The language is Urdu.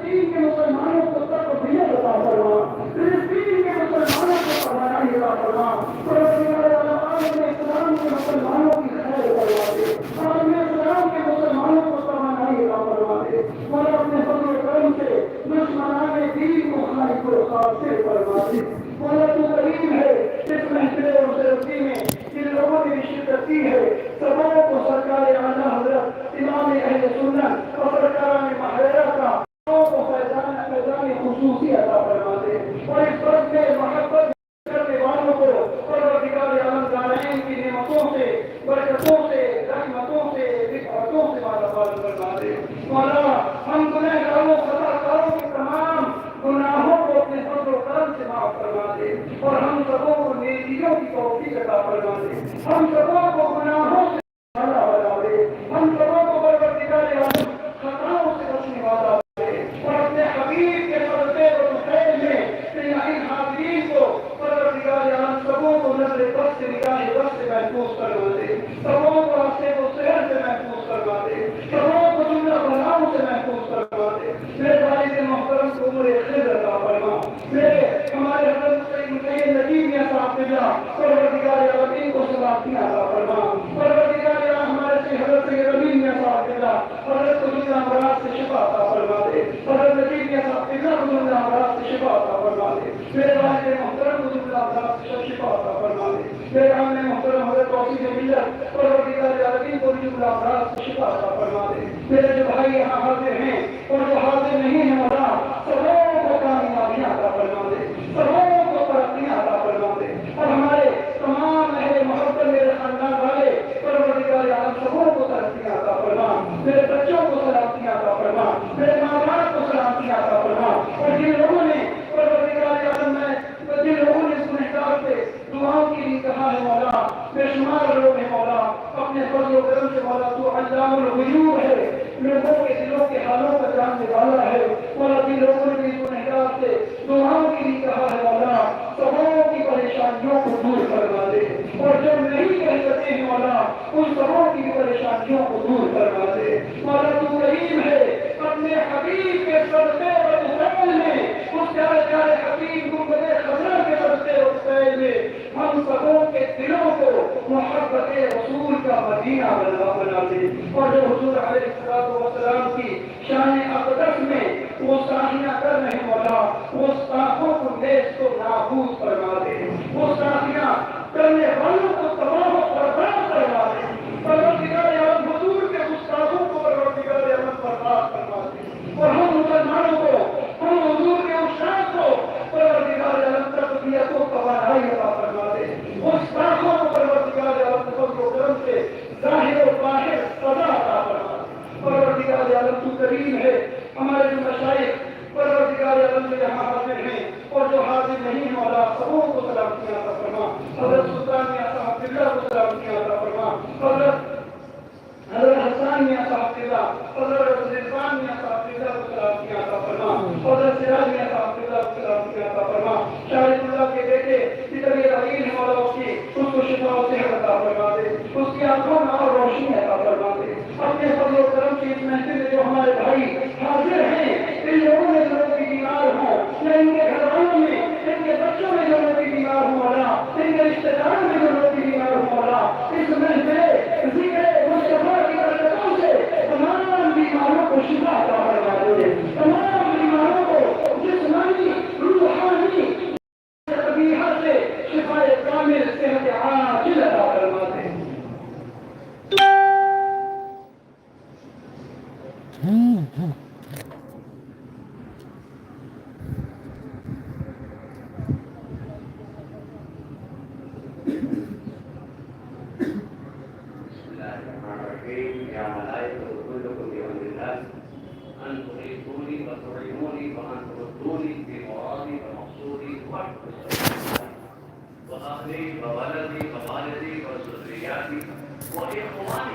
فلسطین کے مسلمانوں کو تقویت عطا فرما، فلسطین کے مسلمانوں کو توانائی عطا فرما، پروردگار عالم عالم اسلام کے مسلمانوں کی خیر کروا دے، عالم اسلام کے مسلمانوں کو توانائی عطا فرما دے، مولا اپنے فضل و کرم سے دشمنان دین کو خالق و خاصر فرما دے، مولا تو کریم ہے، اس محفل روزے میں جن لوگوں نے شرکت کی ہے سبوں کو سرکار اعلیٰ حضرت امام اہل سنت اور سرکار محرہ کا کو فیضان خصوصی عطا فرما دے، اور اس وقت میں محبت کرنے والوں کو پروردگار عالم دارین کی نعمتوں سے، برکتوں سے، رحمتوں سے، رفعتوں سے مالا مال فرما دے۔ مولا ہم گنہگاروں خطاکاروں کے تمام گناہوں کو اپنے فضل و کرم سے معاف فرما دے، اور ہم سبوں کو نیکیوں کی توفیق عطا فرما دے، ہم سبوں کو گناہوں سے بچانے والا دے، ہم سبوں کو پروردگار عالم خطاؤں سے بچنے والا دے، اور اپنے حبیب کے صدقے و خیر میں ان حاضرین کو پروردگار عالم سبوں کو نظر بس سے نگاہ بس سے محفوظ کروا دے، سبوں کو حسے و سحر سے محفوظ کروا دے، سبوں کو جملہ بلاؤں سے محفوظ کروا دے۔ میرے والد محترم کو عمر خیر عطا فرما، میرے ہمارے حضرت سید نجیب میاں صاحب قبلہ پروردگار عالم کو سلامتیاں عطا فرما، پروردگار عالم ہمارے سے حضرت سید امین میاں صاحب قبلہ حضرت کو جملہ امراض سے شفا عطا فرما دے، حضرت نجیب میاں صاحب قبلہ کو جملہ امراض سے شفا عطا فرما دے، میرے والد محترم کو جملہ امراض سے شفا عطا فرما دے، میرے عام محترم حضرت توصیف ملت پروردگار عالم کو جملہ امراض سے شفا عطا فرما دے، میرے جو بھائی یہاں حاضر ہیں اور جو حاضر نہیں ہیں مولا سبوں کو کامیابیاں عطا فرما دے، سبوں کو ترقیاں عطا فرما دے، اور ہمارے تمام اہل محبت میرے خاندان والے پروردگار عالم سبوں کو ترقیاں عطا فرما، میرے بچوں کو سلامتیاں عطا فرما، میرے ماں باپ کو سلامتیاں عطا فرما، اور جن لوگوں نے پروردگار عالم میں جن لوگوں نے اس گنہگار سے دعاؤں کے لیے کہا ہے مولا بے شمار لوگ ہیں مولا، اپنے فضل و کرم سے مولا تو علام الغیوب ہے، لوگوں کے دلوں کے حالوں کا جاننے والا ہے، مولا جن لوگوں نے اس گنہگار سے دعاؤں کے لیے کہا ہے مولا سبوں کی پریشانیوں کو دور کروا دے، اور جو نہیں کہہ سکتے ہیں مولا ان سبوں کی پریشانیوں کو دور کروا دے، مولا تو کریم ہے، اپنے حبیب کے صدقے اور فضل میں اس پیارے پیارے حبیب گنبد خضرا کے صدقے اور فضل میں ہم سبوں کے دلوں کو محبت رسول کا مدینہ بنا دے، اور جو حضور علیہ السلام کی شان اقدس میں وہ ساخیاں کر رہے مولا وہ ساخوں کو نیست و نابود فرما دے، وہ ساخیاں کرنے والوں کو تباہ و برباد کروا دے، پروردگار عالم حضور کے گستاخوں کو پروردگار عالم برباد کروا دے، اور ہم مسلمانوں کو ہم حضور کے اشاعت کو پروردگار عالم تربیت و توانائی عطا فرما دے، اس ساخوں کو پروردگار عالم فضل و کرم سے ظاہر و باہر سزا عطا فرما دے، پروردگار عالم تو کریم ہے، ہمارے جو مشائخ پروردگار عالم سے یہاں حاضر ہیں اور جو حاضر نہیں ہیں مولا سبوں کو سلامتیاں عطا فرما، حضرت سلطان میاں صاحب قبلہ کو سلامتیاں عطا فرما، حضرت حسان میاں صاحب قبلہ، حضرت رضوان میاں صاحب قبلہ کو سلامتیاں عطا فرما، حضرت سراج میاں صاحب قبلہ کو سلامتیاں عطا فرما، شاہد اللہ کے بیٹے کی طبیعت علیل ہے مولا اس کو شفا و صحت عطا فرما دے، اس کی آنکھوں میں اور روشنی عطا فرما دے، اپنے فضل و کرم سے اس محفل میں جو ہمارے بھائی حاضر ہیں ان لوگوں میں جو لوگ بھی بیمار ہوں یا ان کے گھر والوں میں ان کے بچوں میں جو لوگ بھی بیمار ہوں مولا ان کے رشتے داروں میں جو لوگ بھی بیمار ہوں مولا اس محفل ذکر مصطفیٰ کی برکتوں سے تمام بیماروں کو شفا عطا فرما دے، تمام بیماروں کو جسمانی روحانی قبیحہ سے شفا کامل صحت عاجل عطا فرما دے۔ يا ملائكة كلكم بأمر الله أن تحيطوني وتعينوني وأن تردوني في مرادي ومقصودي وأهلي وولدي ووالدي وذرياتي وإخواني